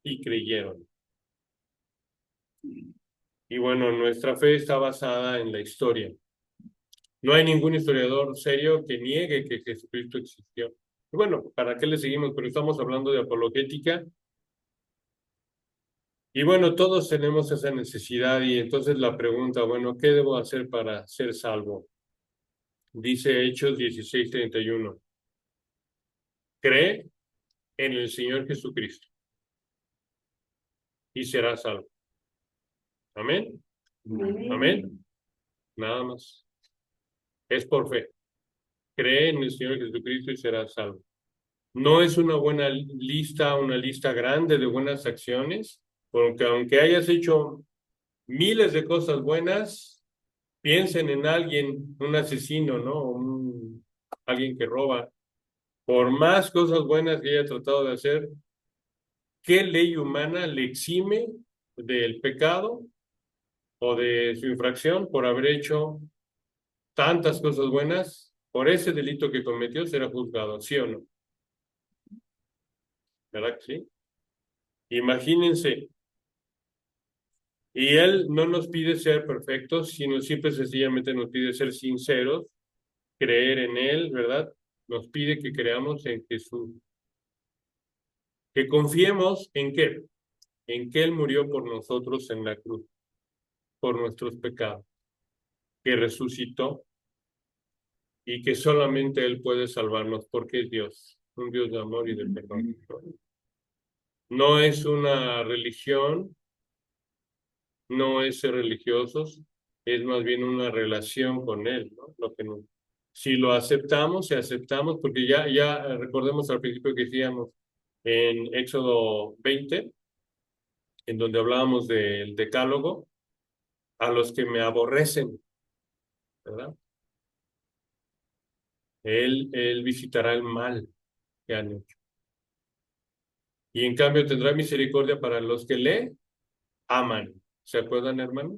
y creyeron. Y bueno, nuestra fe está basada en la historia. No hay ningún historiador serio que niegue que Jesucristo existió. Y bueno, ¿para qué le seguimos? Pero estamos hablando de apologética. Y bueno, todos tenemos esa necesidad y entonces la pregunta, bueno, ¿qué debo hacer para ser salvo? Dice Hechos 16:31. Cree en el Señor Jesucristo y serás salvo. Amén. Amén. Nada más. Es por fe. Cree en el Señor Jesucristo y serás salvo. No es una buena lista, una lista grande de buenas acciones, porque aunque hayas hecho miles de cosas buenas, piensen en alguien, un asesino, ¿no? Alguien que roba. Por más cosas buenas que haya tratado de hacer, ¿qué ley humana le exime del pecado o de su infracción por haber hecho tantas cosas buenas? Por ese delito que cometió será juzgado, ¿sí o no? ¿Verdad que sí? Imagínense, y Él no nos pide ser perfectos, sino simple y sencillamente nos pide ser sinceros, creer en Él, ¿verdad? Nos pide que creamos en Jesús, que confiemos en qué, en que Él murió por nosotros en la cruz, por nuestros pecados, que resucitó y que solamente Él puede salvarnos porque es Dios, un Dios de amor y de perdón. No es una religión, no es ser religiosos, es más bien una relación con Él, ¿no? Si lo aceptamos, si aceptamos, porque ya recordemos al principio que decíamos en Éxodo 20, en donde hablábamos del decálogo, a los que me aborrecen, ¿verdad? Él visitará el mal que han hecho. Y en cambio tendrá misericordia para los que le aman. ¿Se acuerdan, hermano?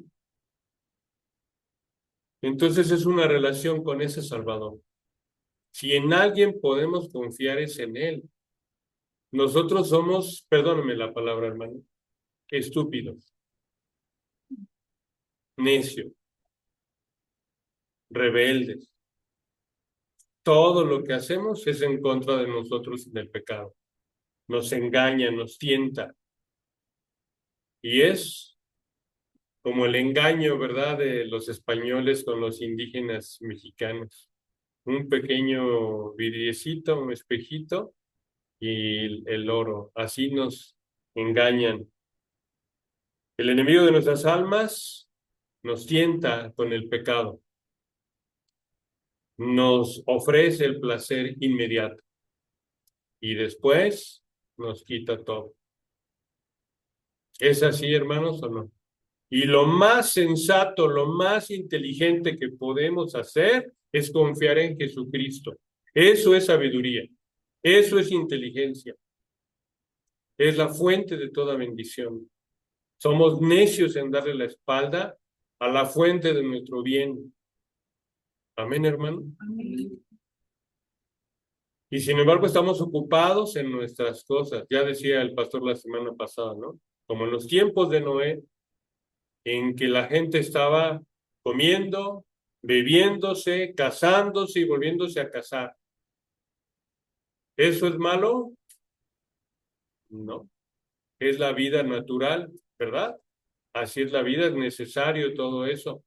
Entonces es una relación con ese Salvador. Si en alguien podemos confiar es en Él. Nosotros somos, perdóname la palabra, hermano, estúpidos, necios, rebeldes. Todo lo que hacemos es en contra de nosotros y del pecado. Nos engaña, nos tienta. Y es como el engaño, ¿verdad?, de los españoles con los indígenas mexicanos. Un pequeño vidriecito, un espejito y el oro. Así nos engañan. El enemigo de nuestras almas nos tienta con el pecado. Nos ofrece el placer inmediato y después nos quita todo. ¿Es así, hermanos, o no? Y lo más sensato, lo más inteligente que podemos hacer es confiar en Jesucristo. Eso es sabiduría, eso es inteligencia, es la fuente de toda bendición. Somos necios en darle la espalda a la fuente de nuestro bien. Amén, hermano. Amén. Y sin embargo estamos ocupados en nuestras cosas. Ya decía el pastor la semana pasada, ¿no? Como en los tiempos de Noé, en que la gente estaba comiendo, bebiéndose, casándose y volviéndose a casar. ¿Eso es malo? No. Es la vida natural, ¿verdad? Así es la vida, es necesario todo eso.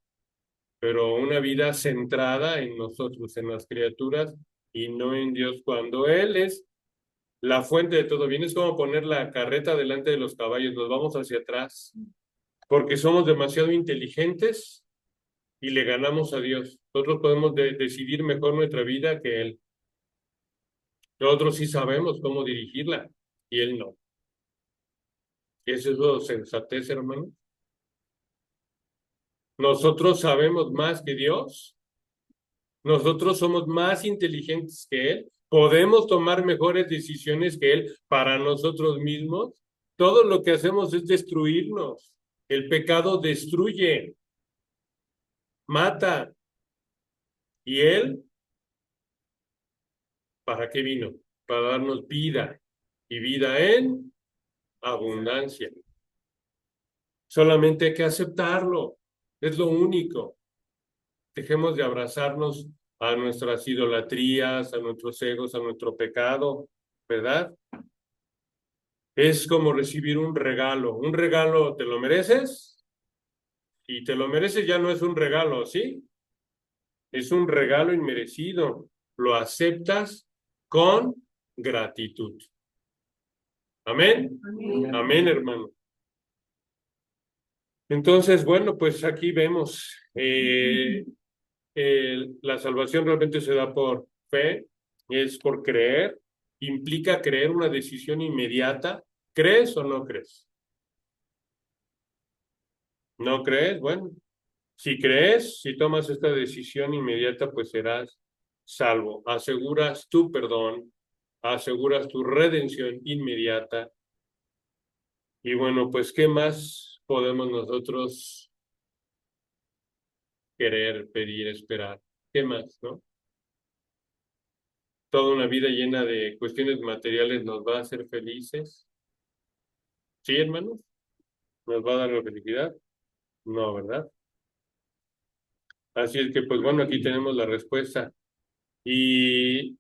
Pero una vida centrada en nosotros, en las criaturas y no en Dios, cuando Él es la fuente de todo bien. Es como poner la carreta delante de los caballos, nos vamos hacia atrás, porque somos demasiado inteligentes y le ganamos a Dios. Nosotros podemos decidir mejor nuestra vida que Él. Nosotros sí sabemos cómo dirigirla y Él no. ¿Eso es lo sensatez, hermano? Nosotros sabemos más que Dios. Nosotros somos más inteligentes que Él. Podemos tomar mejores decisiones que Él para nosotros mismos. Todo lo que hacemos es destruirnos. El pecado destruye, mata. ¿Y él para qué vino? Para darnos vida y vida en abundancia. Solamente hay que aceptarlo. Es lo único. Dejemos de abrazarnos a nuestras idolatrías, a nuestros egos, a nuestro pecado, ¿verdad? Es como recibir un regalo. Un regalo, ¿te lo mereces? Y te lo mereces ya no es un regalo, ¿sí? Es un regalo inmerecido. Lo aceptas con gratitud. Amén. Amén, amén, hermano. Entonces, bueno, pues aquí vemos, la salvación realmente se da por fe, es por creer, implica creer una decisión inmediata. ¿Crees o no crees? ¿No crees? Bueno, si crees, si tomas esta decisión inmediata, pues serás salvo. Aseguras tu perdón, aseguras tu redención inmediata. Y bueno, pues, ¿qué más podemos nosotros querer, pedir, esperar? ¿Qué más, no? Toda una vida llena de cuestiones materiales nos va a hacer felices. ¿Sí, hermanos? ¿Nos va a dar la felicidad? No, ¿verdad? Así es que, pues bueno, aquí tenemos la respuesta. Y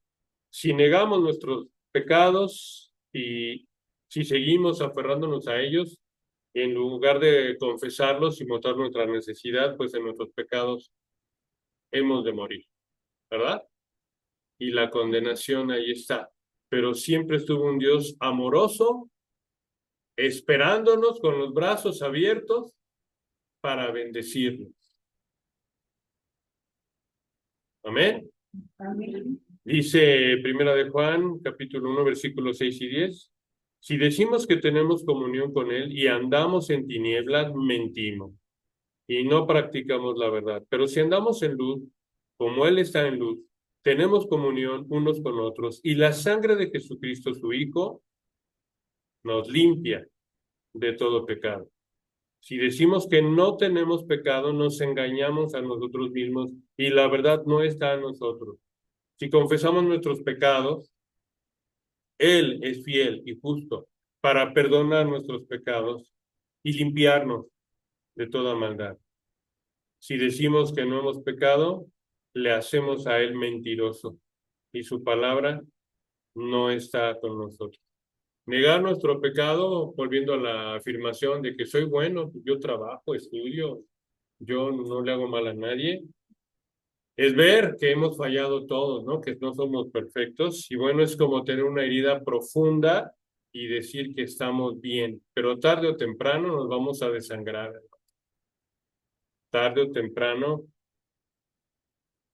si negamos nuestros pecados y si seguimos aferrándonos a ellos, en lugar de confesarlos y mostrar nuestra necesidad, pues en nuestros pecados hemos de morir, ¿verdad? Y la condenación ahí está. Pero siempre estuvo un Dios amoroso, esperándonos con los brazos abiertos para bendecirnos. Amén. Amén. Dice Primera de Juan, capítulo 1, versículos 6 y 10. Si decimos que tenemos comunión con Él y andamos en tinieblas, mentimos y no practicamos la verdad. Pero si andamos en luz, como Él está en luz, tenemos comunión unos con otros y la sangre de Jesucristo, su Hijo, nos limpia de todo pecado. Si decimos que no tenemos pecado, nos engañamos a nosotros mismos y la verdad no está en nosotros. Si confesamos nuestros pecados, Él es fiel y justo para perdonar nuestros pecados y limpiarnos de toda maldad. Si decimos que no hemos pecado, le hacemos a Él mentiroso y su palabra no está con nosotros. Negar nuestro pecado, volviendo a la afirmación de que soy bueno, yo trabajo, estudio, yo no le hago mal a nadie, es ver que hemos fallado todos, ¿no? Que no somos perfectos. Y bueno, es como tener una herida profunda y decir que estamos bien, pero tarde o temprano nos vamos a desangrar, tarde o temprano.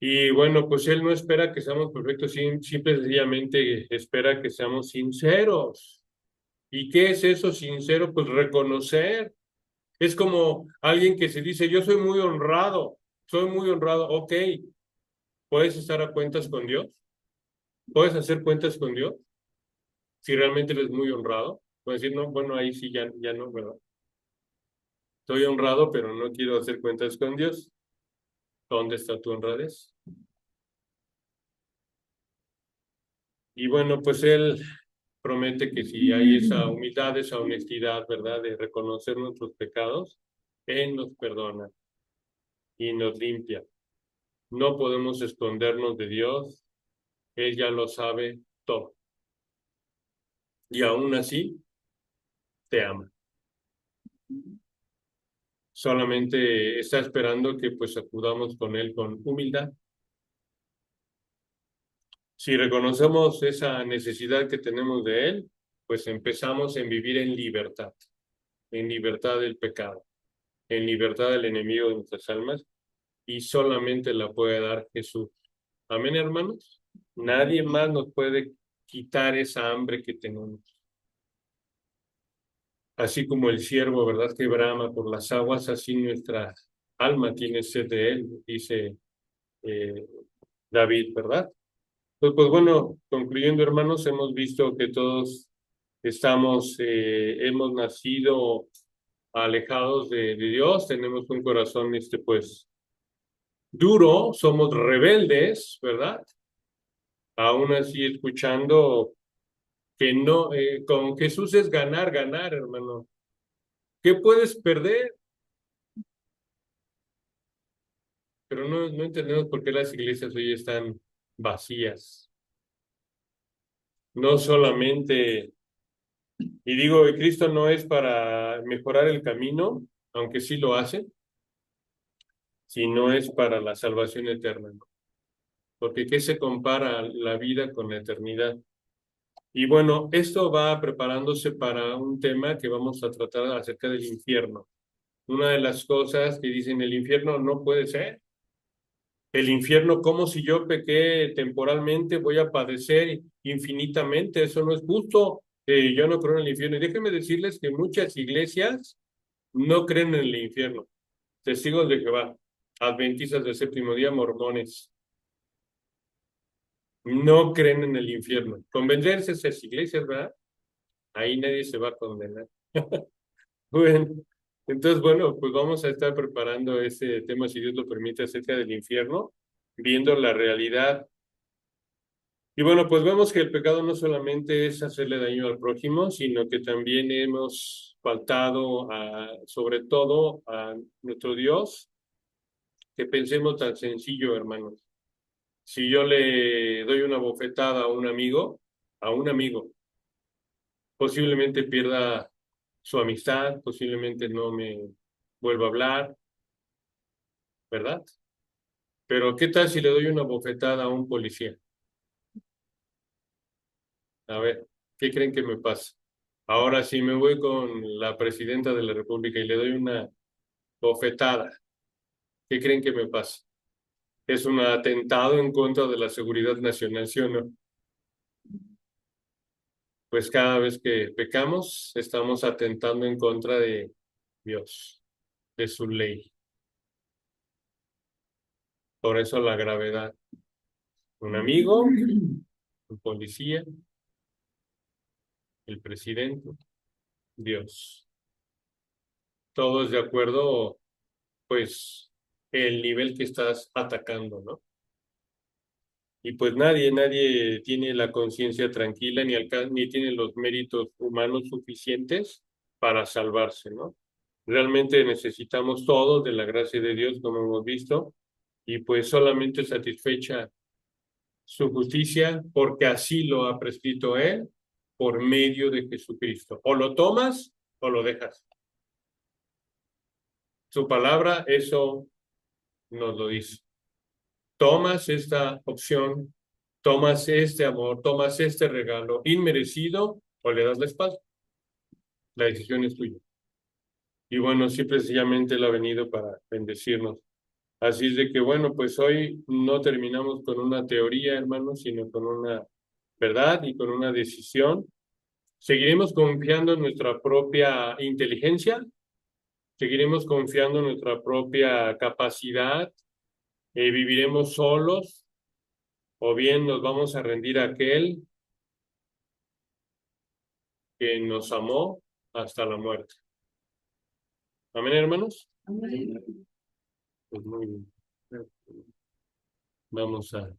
Y bueno, pues Él no espera que seamos perfectos, simple y sencillamente espera que seamos sinceros. ¿Y qué es eso sincero? Pues reconocer. Es como alguien que se dice, yo soy muy honrado, ok, ¿puedes estar a cuentas con Dios? ¿Puedes hacer cuentas con Dios? Si realmente eres muy honrado, puedes decir, no, bueno, ahí sí ya no, ¿verdad? Estoy honrado, pero no quiero hacer cuentas con Dios. ¿Dónde está tu honradez? Y bueno, pues Él promete que si hay esa humildad, esa honestidad, ¿verdad? De reconocer nuestros pecados, Él nos perdona y nos limpia. No podemos escondernos de Dios, Él ya lo sabe todo. Y aún así, te ama. Solamente está esperando que pues acudamos con Él con humildad. Si reconocemos esa necesidad que tenemos de Él, pues empezamos en vivir en libertad del pecado, en libertad del enemigo de nuestras almas, y solamente la puede dar Jesús. Amén, hermanos. Nadie más nos puede quitar esa hambre que tenemos. Así como el ciervo, ¿verdad?, que brama por las aguas, así nuestra alma tiene sed de Él, dice eh, David, ¿verdad? Pues bueno, concluyendo, hermanos, hemos visto que todos hemos nacido alejados de Dios, tenemos un corazón, pues, duro, somos rebeldes, ¿verdad? Aún así, escuchando que no, con Jesús es ganar, ganar, hermano. ¿Qué puedes perder? Pero no entendemos por qué las iglesias hoy están vacías. No solamente, y digo, Cristo no es para mejorar el camino, aunque sí lo hace, sino es para la salvación eterna, ¿no? Porque ¿qué se compara la vida con la eternidad? Y bueno, esto va preparándose para un tema que vamos a tratar acerca del infierno. Una de las cosas que dicen el infierno no puede ser. El infierno, como si yo pequé temporalmente, voy a padecer infinitamente. Eso no es justo. Yo no creo en el infierno. Y déjenme decirles que muchas iglesias no creen en el infierno. Testigos de Jehová, adventistas del séptimo día, mormones, no creen en el infierno. Convencerse esas iglesias, ¿verdad? Ahí nadie se va a condenar. Bueno, entonces, bueno, pues vamos a estar preparando ese tema, si Dios lo permite, acerca del infierno, viendo la realidad. Y bueno, pues vemos que el pecado no solamente es hacerle daño al prójimo, sino que también hemos faltado sobre todo a nuestro Dios, que pensemos tan sencillo, hermanos. Si yo le doy una bofetada a un amigo, posiblemente pierda su amistad, posiblemente no me vuelva a hablar, ¿verdad? Pero ¿qué tal si le doy una bofetada a un policía? A ver, ¿qué creen que me pasa? Ahora, si me voy con la presidenta de la República y le doy una bofetada, ¿qué creen que me pasa? Es un atentado en contra de la seguridad nacional, ¿sí o no? Pues cada vez que pecamos, estamos atentando en contra de Dios, de su ley. Por eso la gravedad. Un amigo, un policía, el presidente, Dios. Todos de acuerdo, pues, el nivel que estás atacando, ¿no? Y pues nadie tiene la conciencia tranquila ni tiene los méritos humanos suficientes para salvarse, ¿no? Realmente necesitamos todos de la gracia de Dios, como hemos visto, y pues solamente satisfecha su justicia porque así lo ha prescrito Él por medio de Jesucristo. O lo tomas o lo dejas. Su palabra eso nos lo dice. Tomas esta opción, tomas este amor, tomas este regalo inmerecido o le das la espalda. La decisión es tuya. Y bueno, simple y sencillamente Él ha venido para bendecirnos. Así es de que bueno, pues hoy no terminamos con una teoría, hermanos, sino con una verdad y con una decisión. Seguiremos confiando en nuestra propia inteligencia, seguiremos confiando en nuestra propia capacidad, viviremos solos o bien nos vamos a rendir a aquel que nos amó hasta la muerte. Amén, hermanos. Amén. Pues muy bien. Vamos a